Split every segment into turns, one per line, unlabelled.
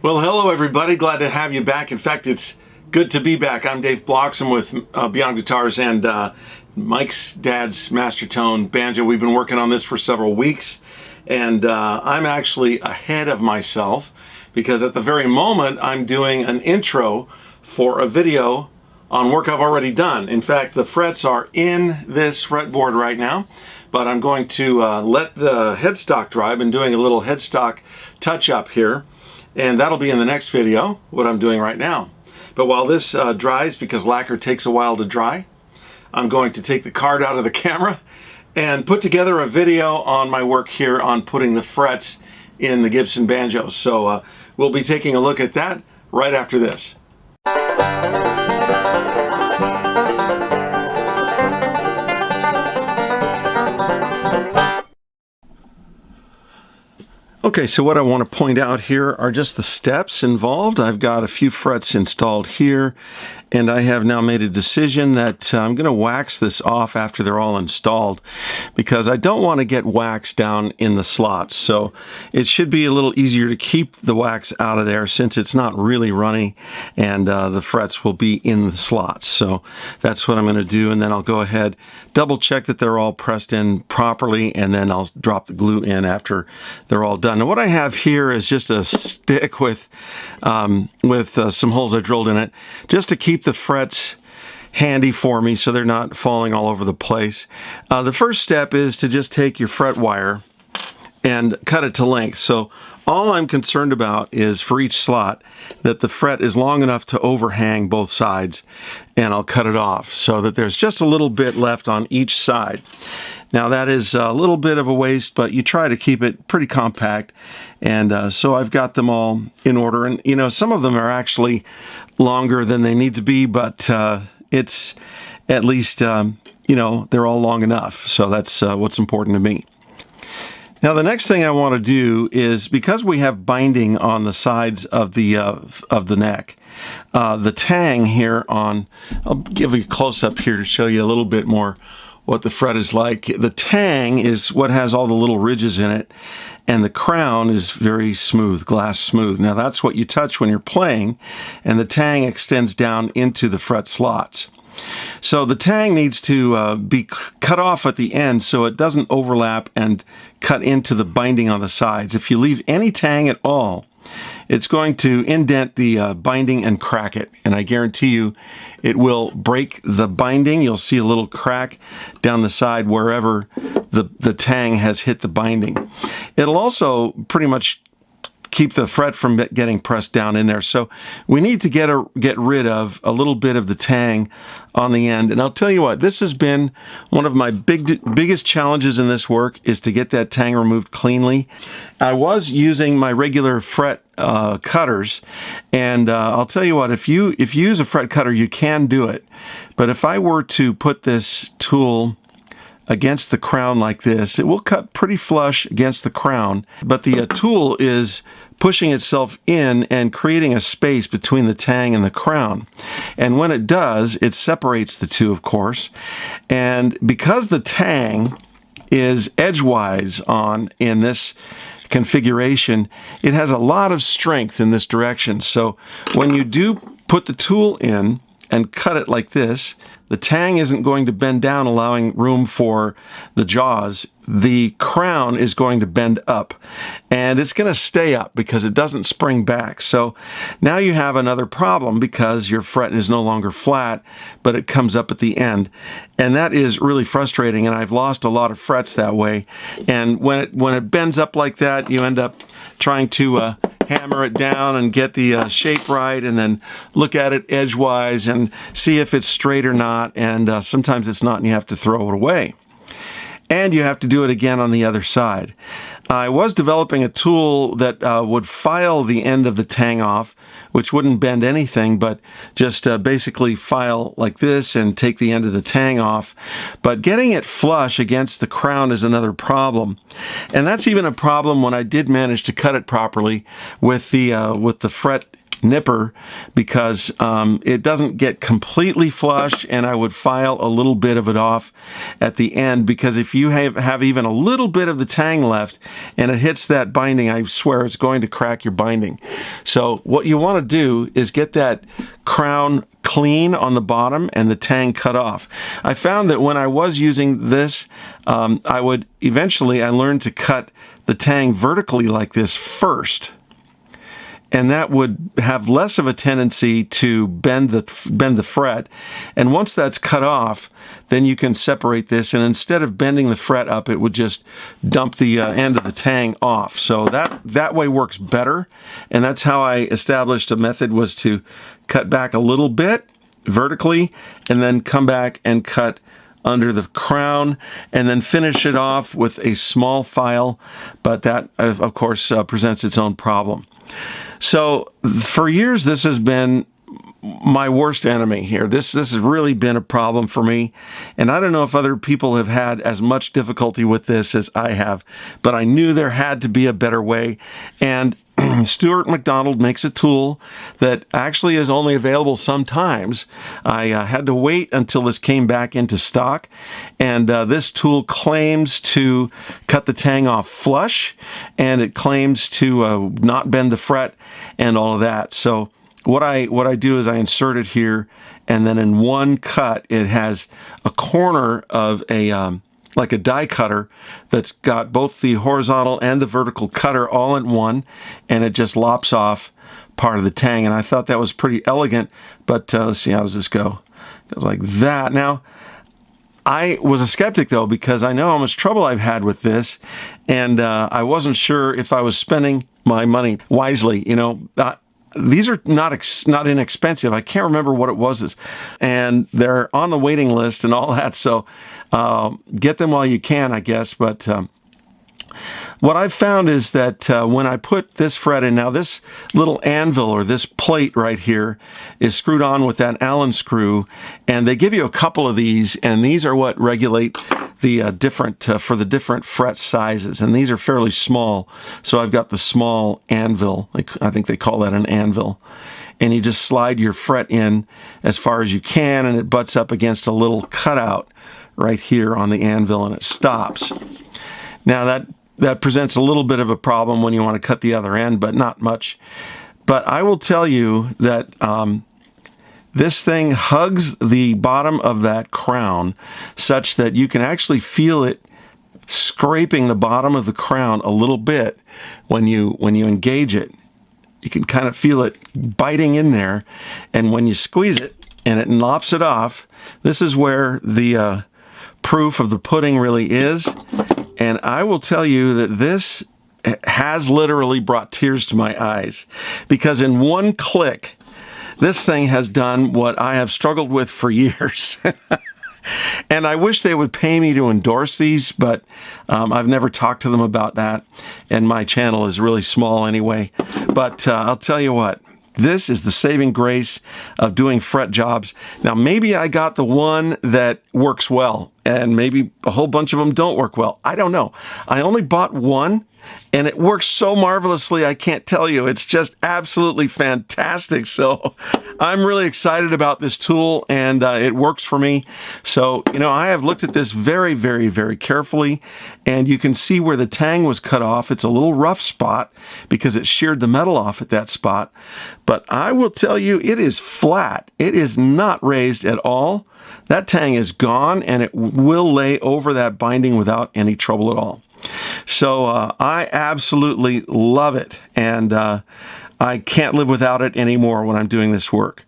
Well, hello everybody. Glad to have you back. In fact, it's good to be back. I'm Dave Bloxham with Beyond Guitars and Mike's dad's Mastertone banjo. We've been working on this for several weeks, and I'm actually ahead of myself because at the very moment I'm doing an intro for a video on work I've already done. In fact, the frets are in this fretboard right now, but I'm going to let the headstock dry. I've been doing a little headstock touch-up here, and that'll be in the next video, what I'm doing right now. But while this dries, because lacquer takes a while to dry, I'm going to take the card out of the camera and put together a video on my work here on putting the frets in the Gibson banjo. So we'll be taking a look at that right after this. Okay, so what I want to point out here are just the steps involved. I've got a few frets installed here, and I have now made a decision that I'm going to wax this off after they're all installed because I don't want to get wax down in the slots. So it should be a little easier to keep the wax out of there since it's not really runny, and the frets will be in the slots. So that's what I'm going to do, and then I'll go ahead, double check that they're all pressed in properly, and then I'll drop the glue in after they're all done. Now what I have here is just a stick with some holes I drilled in it just to keep the frets handy for me so they're not falling all over the place. The first step is to just take your fret wire and cut it to length. So all I'm concerned about is for each slot that the fret is long enough to overhang both sides, and I'll cut it off so that there's just a little bit left on each side. Now that is a little bit of a waste, but you try to keep it pretty compact, and so I've got them all in order. And you know, some of them are actually longer than they need to be, but it's at least you know, they're all long enough, so that's what's important to me. Now the next thing I want to do is, because we have binding on the sides of the neck, the tang here on, I'll give you a close-up here to show you a little bit more what the fret is like. The tang is what has all the little ridges in it, and the crown is very smooth, glass smooth. Now that's what you touch when you're playing, and the tang extends down into the fret slots. So the tang needs to be cut off at the end so it doesn't overlap and cut into the binding on the sides. If you leave any tang at all, it's going to indent the binding and crack it. And I guarantee you it will break the binding. You'll see a little crack down the side wherever the tang has hit the binding. It'll also pretty much keep the fret from getting pressed down in there. So we need to get rid of a little bit of the tang on the end. And I'll tell you what, this has been one of my biggest challenges in this work, is to get that tang removed cleanly. I was using my regular fret cutters, and I'll tell you what, if you use a fret cutter, you can do it. But if I were to put this tool against the crown like this, it will cut pretty flush against the crown, but the tool is pushing itself in and creating a space between the tang and the crown. And when it does, it separates the two, of course. And because the tang is edgewise on in this configuration, it has a lot of strength in this direction. So when you do put the tool in and cut it like this, the tang isn't going to bend down, allowing room for the jaws. The crown is going to bend up, and it's going to stay up because it doesn't spring back. So now you have another problem because your fret is no longer flat, but it comes up at the end. And that is really frustrating, and I've lost a lot of frets that way. And when it bends up like that, you end up trying to hammer it down and get the shape right, and then look at it edgewise and see if it's straight or not, and sometimes it's not and you have to throw it away. And you have to do it again on the other side. I was developing a tool that would file the end of the tang off, which wouldn't bend anything, but just basically file like this and take the end of the tang off. But getting it flush against the crown is another problem. And that's even a problem when I did manage to cut it properly with the fret nipper because it doesn't get completely flush, and I would file a little bit of it off at the end, because if you have even a little bit of the tang left and it hits that binding, I swear it's going to crack your binding. So what you want to do is get that crown clean on the bottom and the tang cut off. I found that when I was using this, I learned to cut the tang vertically like this first, and that would have less of a tendency to bend the fret. And once that's cut off, then you can separate this, and instead of bending the fret up, it would just dump the end of the tang off. So that way works better, and that's how I established a method, was to cut back a little bit vertically and then come back and cut under the crown and then finish it off with a small file, but that of course presents its own problem. So for years, this has been my worst enemy here. This has really been a problem for me, and I don't know if other people have had as much difficulty with this as I have, but I knew there had to be a better way. And Stuart McDonald makes a tool that actually is only available sometimes. I had to wait until this came back into stock, and this tool claims to cut the tang off flush, and it claims to not bend the fret and all of that. So what I do is I insert it here, and then in one cut it has a corner of a like a die cutter that's got both the horizontal and the vertical cutter all in one, and it just lops off part of the tang. And I thought that was pretty elegant, but let's see, how does this go? It goes like that. Now, I was a skeptic, though, because I know how much trouble I've had with this, and I wasn't sure if I was spending my money wisely. These are not inexpensive. I can't remember what it was, and they're on the waiting list and all that. So get them while you can, I guess. But what I've found is that when I put this fret in, now this little anvil or this plate right here is screwed on with that Allen screw, and they give you a couple of these, and these are what regulate the different for the different fret sizes, and these are fairly small. So I've got the small anvil, I think they call that an anvil, and you just slide your fret in as far as you can, and it butts up against a little cutout right here on the anvil, and it stops. Now that presents a little bit of a problem when you want to cut the other end, but not much. But I will tell you that this thing hugs the bottom of that crown such that you can actually feel it scraping the bottom of the crown a little bit when you engage it. You can kind of feel it biting in there, and when you squeeze it and it lops it off, this is where the proof of the pudding really is. And I will tell you that this has literally brought tears to my eyes, because in one click, this thing has done what I have struggled with for years. And I wish they would pay me to endorse these, but I've never talked to them about that, and my channel is really small anyway. But I'll tell you what, this is the saving grace of doing fret jobs. Now, maybe I got the one that works well, and maybe a whole bunch of them don't work well. I don't know. I only bought one, and it works so marvelously, I can't tell you. It's just absolutely fantastic. So I'm really excited about this tool, and it works for me. So, I have looked at this very, very, very carefully, and you can see where the tang was cut off. It's a little rough spot because it sheared the metal off at that spot. But I will tell you, it is flat. It is not raised at all. That tang is gone, and it will lay over that binding without any trouble at all. So I absolutely love it, and I can't live without it anymore when I'm doing this work.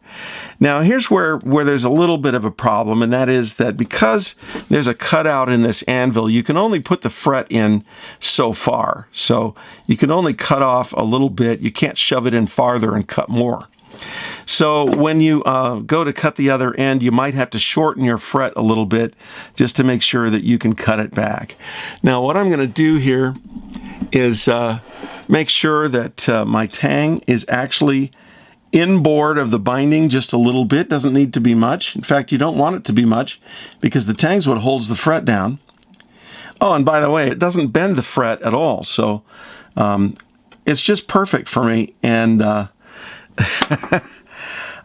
Now, here's where there's a little bit of a problem, and that is that because there's a cutout in this anvil, you can only put the fret in so far. So you can only cut off a little bit. You can't shove it in farther and cut more. So when you go to cut the other end, you might have to shorten your fret a little bit just to make sure that you can cut it back. Now, what I'm going to do here is make sure that my tang is actually inboard of the binding just a little bit. Doesn't need to be much. In fact, you don't want it to be much because the tang's what holds the fret down. Oh, and by the way, it doesn't bend the fret at all. So it's just perfect for me. And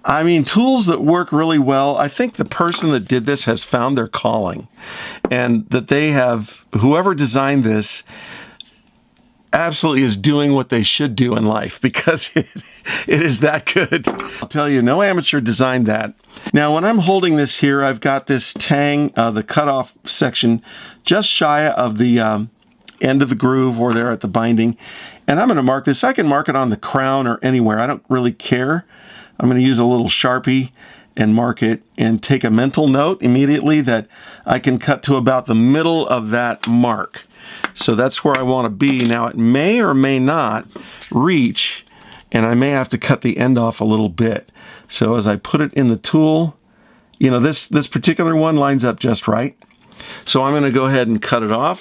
I mean, tools that work really well. I think the person that did this has found their calling, and that they have, whoever designed this absolutely is doing what they should do in life, because it is that good. I'll tell you, no amateur designed that. Now, when I'm holding this here, I've got this tang, the cutoff section, just shy of the end of the groove or there at the binding. And I'm going to mark this. I can mark it on the crown or anywhere. I don't really care. I'm going to use a little Sharpie and mark it and take a mental note immediately that I can cut to about the middle of that mark. So that's where I want to be. Now, it may or may not reach, and I may have to cut the end off a little bit. So as I put it in the tool, you know, this particular one lines up just right. So I'm going to go ahead and cut it off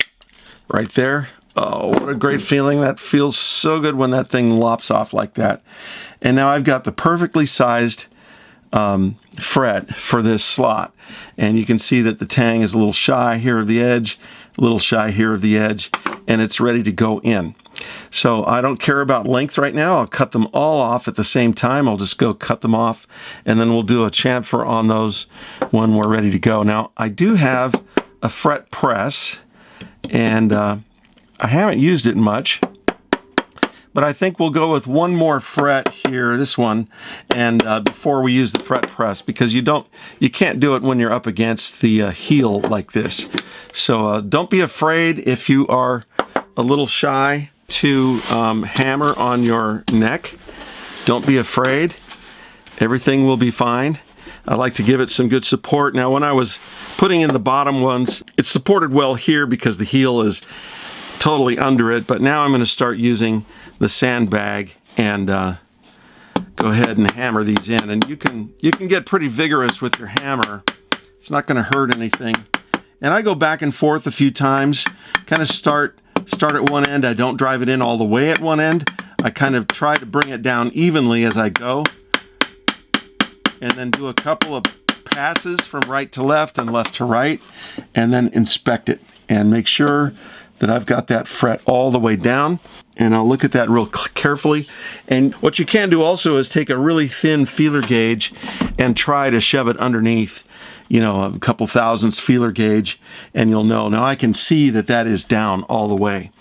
right there. Oh, what a great feeling. That feels so good when that thing lops off like that. And now I've got the perfectly sized fret for this slot. And you can see that the tang is a little shy here of the edge, a little shy here of the edge, and it's ready to go in. So I don't care about length right now. I'll cut them all off at the same time. I'll just go cut them off, and then we'll do a chamfer on those when we're ready to go. Now, I do have a fret press, and I haven't used it much, but I think we'll go with one more fret here, this one, and before we use the fret press, because you can't do it when you're up against the heel like this. So don't be afraid if you are a little shy to hammer on your neck. Don't be afraid. Everything will be fine. I like to give it some good support. Now, when I was putting in the bottom ones, it's supported well here because the heel is totally under it, but now I'm going to start using the sandbag and go ahead and hammer these in. And you can get pretty vigorous with your hammer. It's not going to hurt anything. And I go back and forth a few times, kind of start at one end. I don't drive it in all the way at one end. I kind of try to bring it down evenly as I go, and then do a couple of passes from right to left and left to right, and then inspect it and make sure that I've got that fret all the way down. And I'll look at that real carefully. And what you can do also is take a really thin feeler gauge and try to shove it underneath, you know, a couple thousandths feeler gauge, and you'll know. Now I can see that that is down all the way.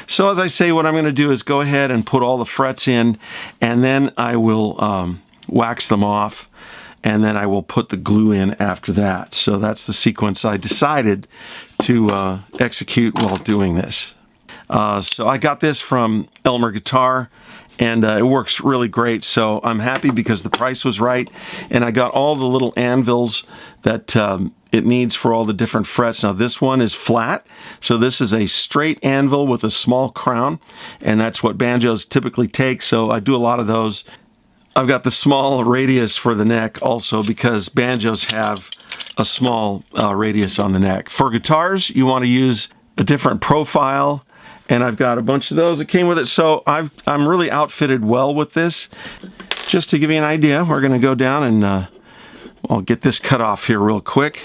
So as I say, what I'm going to do is go ahead and put all the frets in, and then I will wax them off, and then I will put the glue in after that. So that's the sequence I decided to execute while doing this. So I got this from Elmer Guitar, and it works really great. So I'm happy because the price was right, and I got all the little anvils that it needs for all the different frets. Now this one is flat, so this is a straight anvil with a small crown, and that's what banjos typically take, so I do a lot of those. I've got the small radius for the neck also because banjos have a small radius on the neck. For guitars, you want to use a different profile, and I've got a bunch of those that came with it, so I'm really outfitted well with this. Just to give you an idea, we're going to go down and I'll get this cut off here real quick.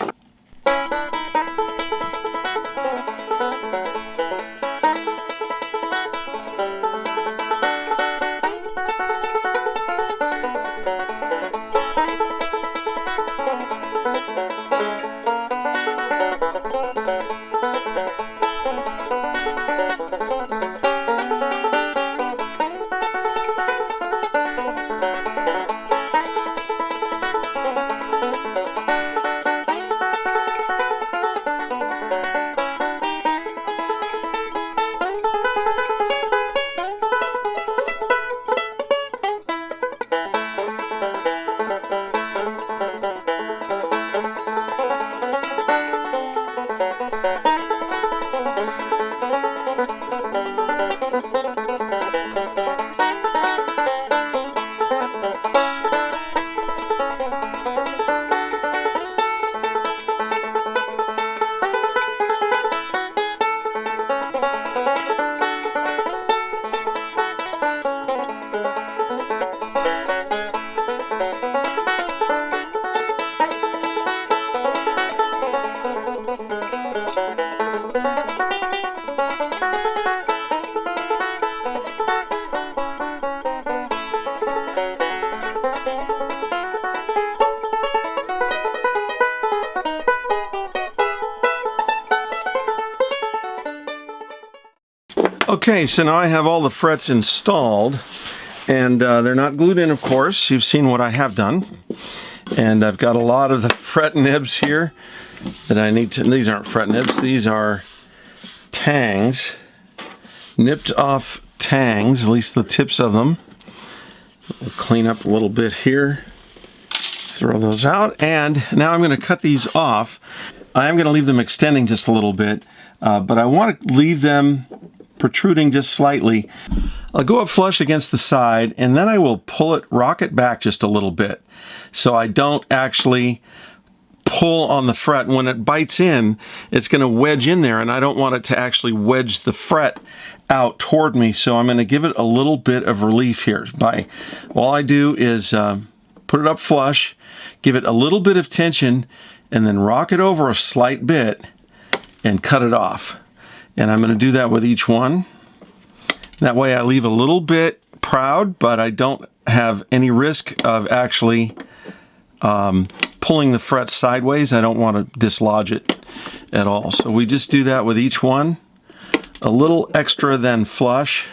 Okay, so now I have all the frets installed, and they're not glued in, of course. You've seen what I have done. And I've got a lot of the fret nibs here that I need to, these aren't fret nibs, these are tangs, nipped off tangs, at least the tips of them. We'll clean up a little bit here, throw those out, and now I'm going to cut these off. I am going to leave them extending just a little bit, but I want to leave them protruding just slightly. I'll go up flush against the side, and then I will pull it, rock it back just a little bit, so I don't actually pull on the fret. When it bites in, it's going to wedge in there, and I don't want it to actually wedge the fret out toward me, so I'm going to give it a little bit of relief here. All I do is put it up flush, give it a little bit of tension, and then rock it over a slight bit and cut it off. And I'm going to do that with each one. That way I leave a little bit proud, but I don't have any risk of actually pulling the fret sideways. I don't want to dislodge it at all. So we just do that with each one. A little extra than flush.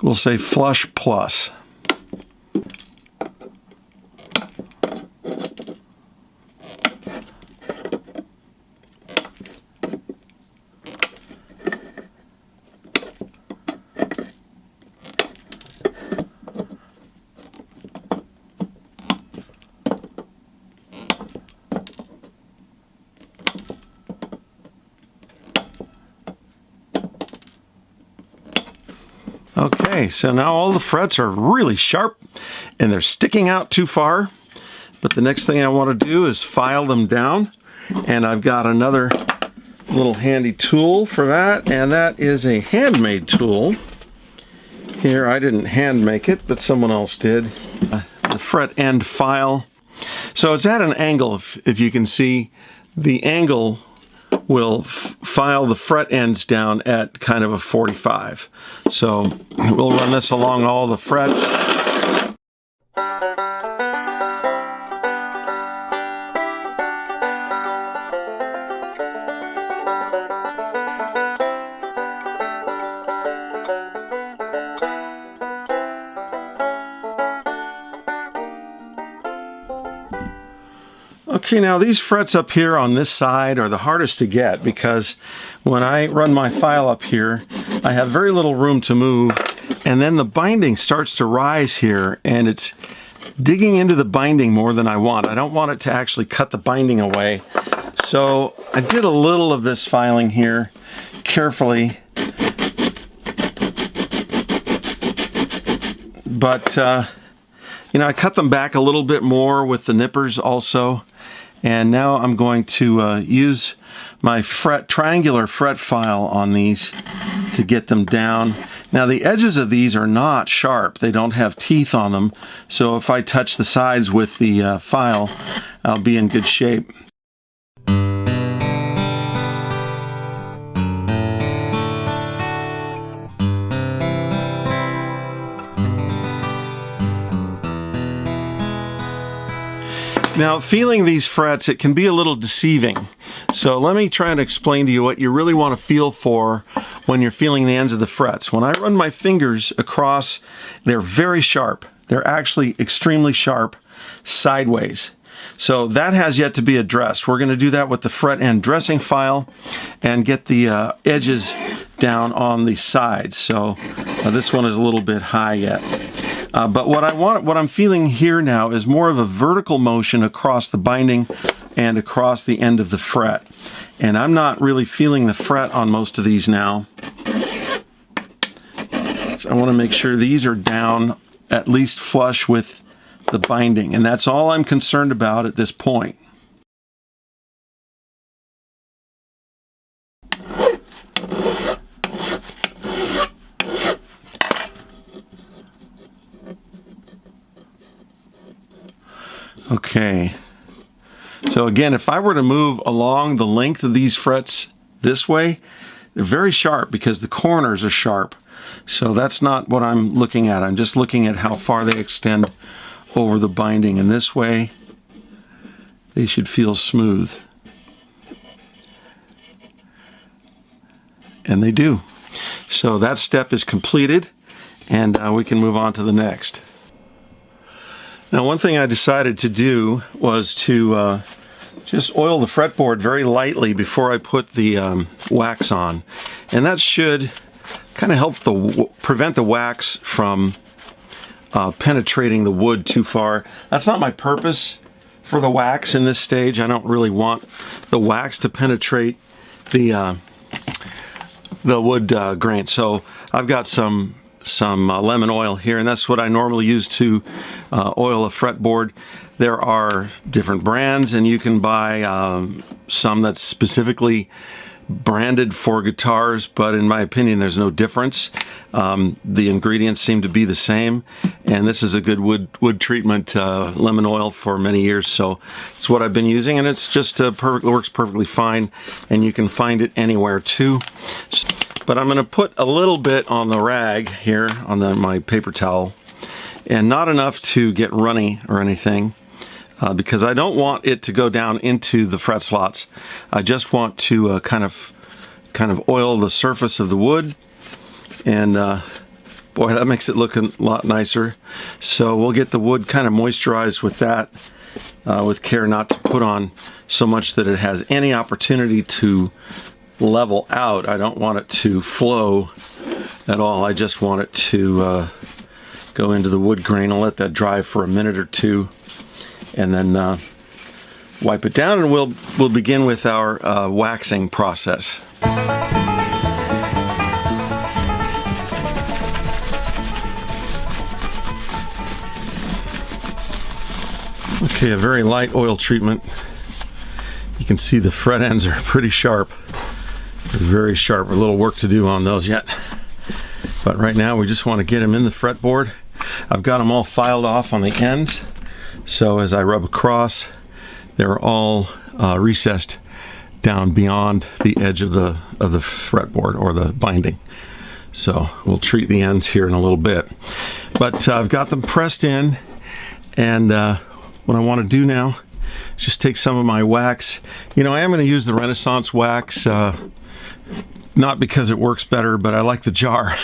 We'll say flush plus. Okay, so now all the frets are really sharp and they're sticking out too far. But the next thing I want to do is file them down. And I've got another little handy tool for that, and that is a handmade tool. Here, I didn't hand make it, but someone else did. The fret end file. So it's at an angle, if you can see. The angle will file the fret ends down at kind of a 45. So we'll run this along all the frets. Okay, now these frets up here on this side are the hardest to get because when I run my file up here, I have very little room to move, and then the binding starts to rise here, and it's digging into the binding more than I want. I don't want it to actually cut the binding away. So I did a little of this filing here carefully, but you know, I cut them back a little bit more with the nippers also. And now I'm going to use my triangular fret file on these to get them down. Now the edges of these are not sharp. They don't have teeth on them. So if I touch the sides with the file, I'll be in good shape. Now, feeling these frets, it can be a little deceiving. So let me try and explain to you what you really want to feel for when you're feeling the ends of the frets. When I run my fingers across, they're very sharp. They're actually extremely sharp sideways. So that has yet to be addressed. We're going to do that with the fret end dressing file and get the edges down on the sides. So this one is a little bit high yet. But what I'm feeling here now is more of a vertical motion across the binding and across the end of the fret. And I'm not really feeling the fret on most of these now. So I want to make sure these are down at least flush with the binding. And that's all I'm concerned about at this point. Okay, so again, if I were to move along the length of these frets this way, they're very sharp because the corners are sharp. So that's not what I'm looking at. I'm just looking at how far they extend over the binding, and this way they should feel smooth. And they do. So that step is completed, and we can move on to the next. Now, one thing I decided to do was to just oil the fretboard very lightly before I put the wax on. And that should kind of help prevent the wax from penetrating the wood too far. That's not my purpose for the wax in this stage. I don't really want the wax to penetrate the wood grain. So I've got some lemon oil here, and that's what I normally use to oil a fretboard. There are different brands, and you can buy some that's specifically branded for guitars, but in my opinion there's no difference. The ingredients seem to be the same, and this is a good wood treatment lemon oil for many years, so it's what I've been using, and it's just works perfectly fine, and you can find it anywhere too. But I'm going to put a little bit on the rag here on my paper towel, and not enough to get runny or anything, because I don't want it to go down into the fret slots. I just want to kind of oil the surface of the wood, and boy, that makes it look a lot nicer. So we'll get the wood kind of moisturized with that, with care not to put on so much that it has any opportunity to level out. I don't want it to flow at all. I just want it to go into the wood grain and let that dry for a minute or two, and then wipe it down, and we'll begin with our waxing process. Okay, a very light oil treatment. You can see the fret ends are pretty sharp. They're very sharp. A little work to do on those yet. But right now we just want to get them in the fretboard. I've got them all filed off on the ends, so as I rub across, they're all recessed down beyond the edge of the fretboard or the binding. So we'll treat the ends here in a little bit. But I've got them pressed in, and what I want to do now is just take some of my wax. You know, I am going to use the Renaissance wax, not because it works better, but I like the jar.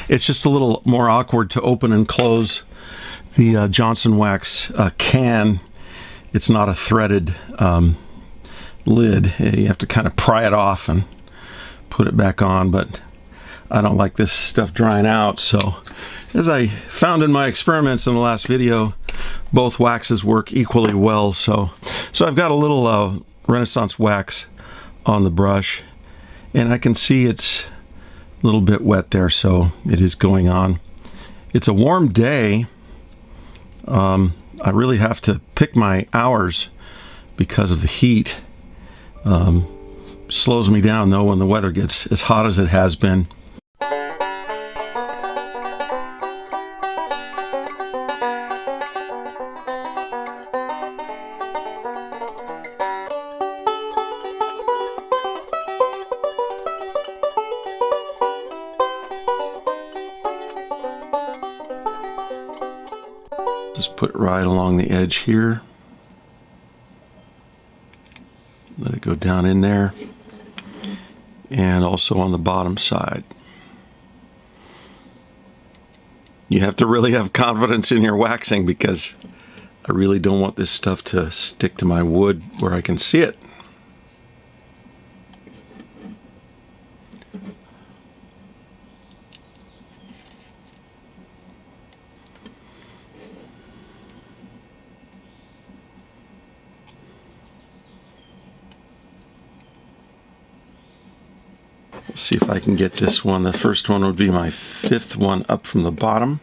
It's just a little more awkward to open and close the Johnson wax can. It's not a threaded lid. You have to kind of pry it off and put it back on, but I don't like this stuff drying out. So as I found in my experiments in the last video, both waxes work equally well. So I've got a little Renaissance wax on the brush, and I can see it's a little bit wet there, so it is going on. It's a warm day. I really have to pick my hours because of the heat. Slows me down though when the weather gets as hot as it has been. Just put it right along the edge here. Let it go down in there. And also on the bottom side. You have to really have confidence in your waxing, because I really don't want this stuff to stick to my wood where I can see it. Let's see if I can get this one. The first one would be my fifth one up from the bottom.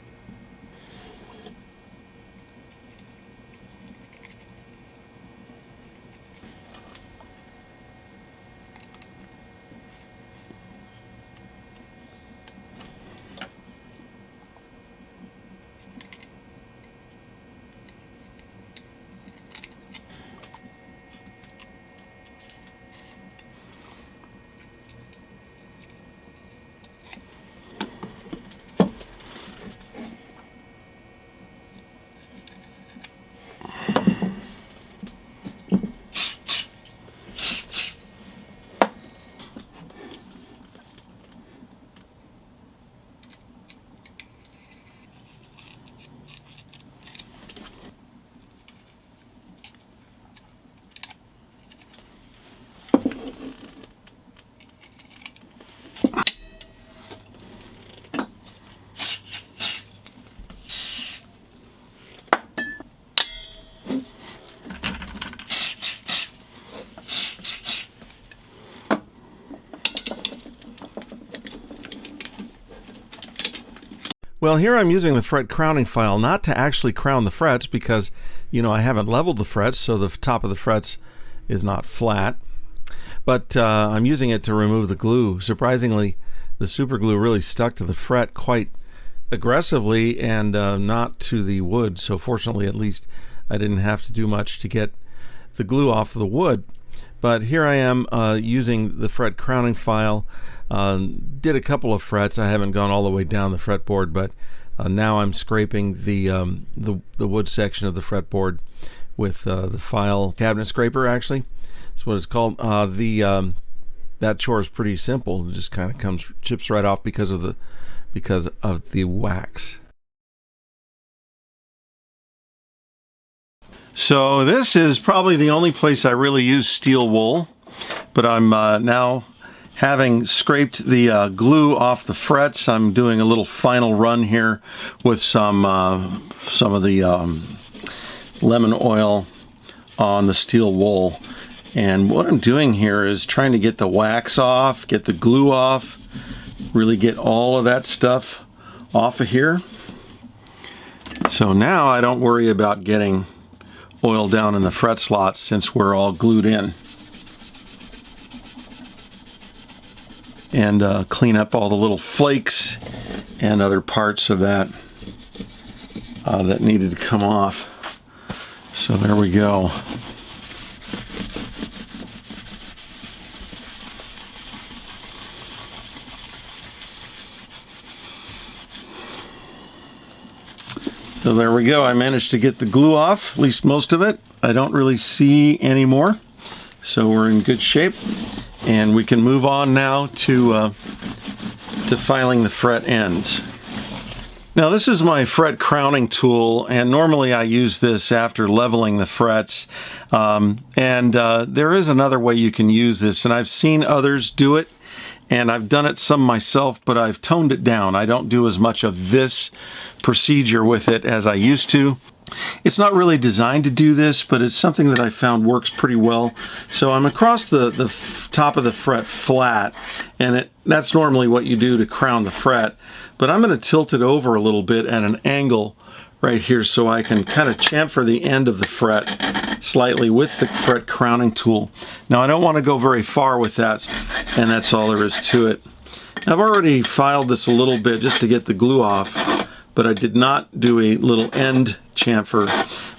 Well, here I'm using the fret crowning file not to actually crown the frets because, I haven't leveled the frets, so the top of the frets is not flat. But I'm using it to remove the glue. Surprisingly, the super glue really stuck to the fret quite aggressively and not to the wood. So fortunately, at least, I didn't have to do much to get the glue off the wood. But here I am using the fret crowning file. Did a couple of frets. I haven't gone all the way down the fretboard, but now I'm scraping the wood section of the fretboard with the file cabinet scraper. Actually, that's what it's called. That chore is pretty simple. It just kind of chips right off because of the wax. So this is probably the only place I really use steel wool, but I'm now, having scraped the glue off the frets, I'm doing a little final run here with some of the lemon oil on the steel wool. And what I'm doing here is trying to get the wax off, get the glue off, really get all of that stuff off of here. So now I don't worry about getting oil down in the fret slots since we're all glued in. And clean up all the little flakes and other parts of that that needed to come off. So there we go. So there we go. I managed to get the glue off, at least most of it. I don't really see any more. So we're in good shape. And we can move on now to filing the fret ends. Now this is my fret crowning tool, and normally I use this after leveling the frets. There is another way you can use this, and I've seen others do it, and I've done it some myself, but I've toned it down. I don't do as much of this procedure with it as I used to. It's not really designed to do this, but it's something that I found works pretty well. So I'm across the top of the fret flat, and that's normally what you do to crown the fret. But I'm going to tilt it over a little bit at an angle right here so I can kind of chamfer the end of the fret slightly with the fret crowning tool. Now I don't want to go very far with that, and that's all there is to it. I've already filed this a little bit just to get the glue off, but I did not do a little end chamfer.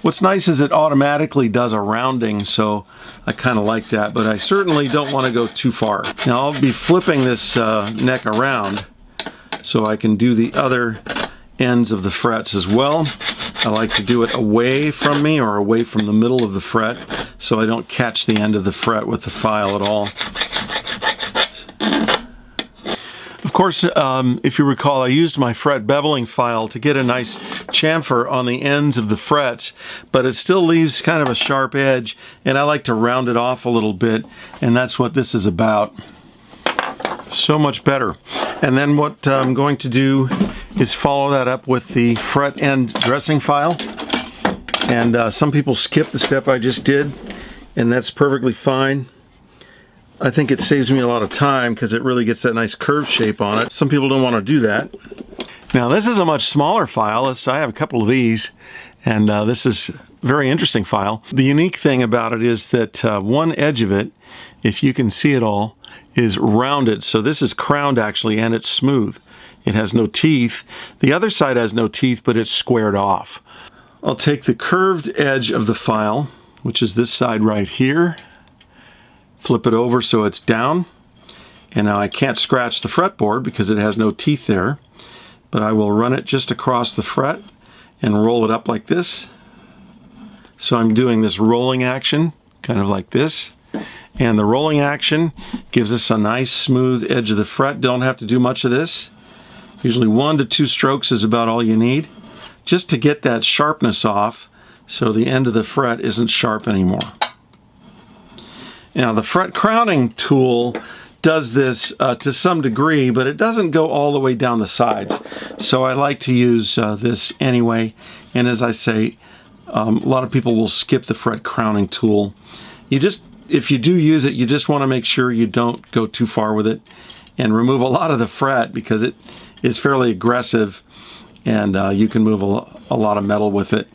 What's nice is it automatically does a rounding, so I kind of like that, but I certainly don't want to go too far. Now I'll be flipping this neck around so I can do the other ends of the frets as well. I like to do it away from me or away from the middle of the fret so I don't catch the end of the fret with the file at all. Of course, if you recall, I used my fret beveling file to get a nice chamfer on the ends of the frets, but it still leaves kind of a sharp edge, and I like to round it off a little bit, and that's what this is about. So much better. And then what I'm going to do is follow that up with the fret end dressing file. And some people skip the step I just did, and that's perfectly fine. I think it saves me a lot of time because it really gets that nice curved shape on it. Some people don't want to do that. Now this is a much smaller file. I have a couple of these, and this is a very interesting file. The unique thing about it is that one edge of it, if you can see it all, is rounded. So this is crowned actually, and it's smooth. It has no teeth. The other side has no teeth, but it's squared off. I'll take the curved edge of the file, which is this side right here, flip it over so it's down, and now I can't scratch the fretboard because it has no teeth there, but I will run it just across the fret and roll it up like this. So I'm doing this rolling action, kind of like this, and the rolling action gives us a nice smooth edge of the fret. Don't have to do much of this. Usually 1 to 2 strokes is about all you need, just to get that sharpness off so the end of the fret isn't sharp anymore. Now the fret crowning tool does this to some degree, but it doesn't go all the way down the sides. So I like to use this anyway. And as I say, a lot of people will skip the fret crowning tool. If you do use it, you just want to make sure you don't go too far with it and remove a lot of the fret because it is fairly aggressive and you can move a lot of metal with it.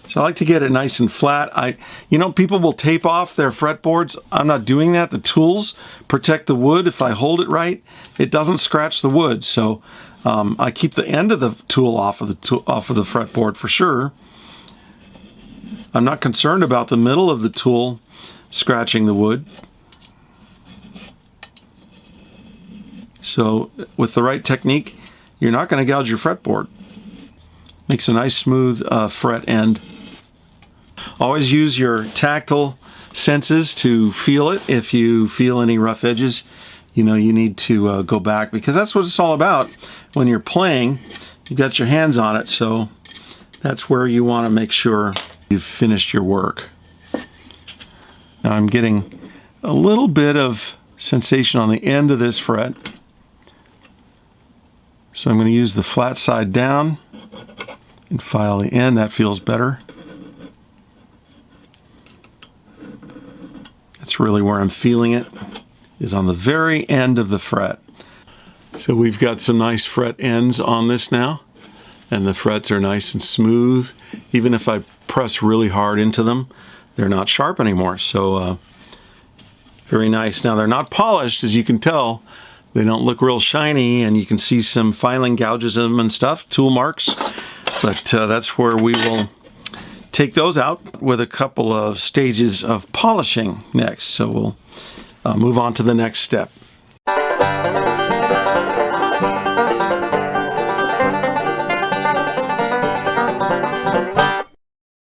So I like to get it nice and flat. You know, people will tape off their fretboards. I'm not doing that. The tools protect the wood. If I hold it right, it doesn't scratch the wood. So I keep the end of the tool off of the fretboard for sure. I'm not concerned about the middle of the tool scratching the wood. So with the right technique, you're not going to gouge your fretboard. Makes a nice smooth fret end. Always use your tactile senses to feel it. If you feel any rough edges, you know you need to go back, because that's what it's all about. When you're playing, you got your hands on it, so that's where you want to make sure you've finished your work. Now I'm getting a little bit of sensation on the end of this fret, so I'm going to use the flat side down and file the end. That feels better. That's really where I'm feeling it, is on the very end of the fret. So we've got some nice fret ends on this now, and the frets are nice and smooth. Even if I press really hard into them, they're not sharp anymore. So very nice. Now they're not polished, as you can tell. They don't look real shiny, and you can see some filing gouges in them and stuff, tool marks. But that's where we will take those out with a couple of stages of polishing next. So we'll move on to the next step.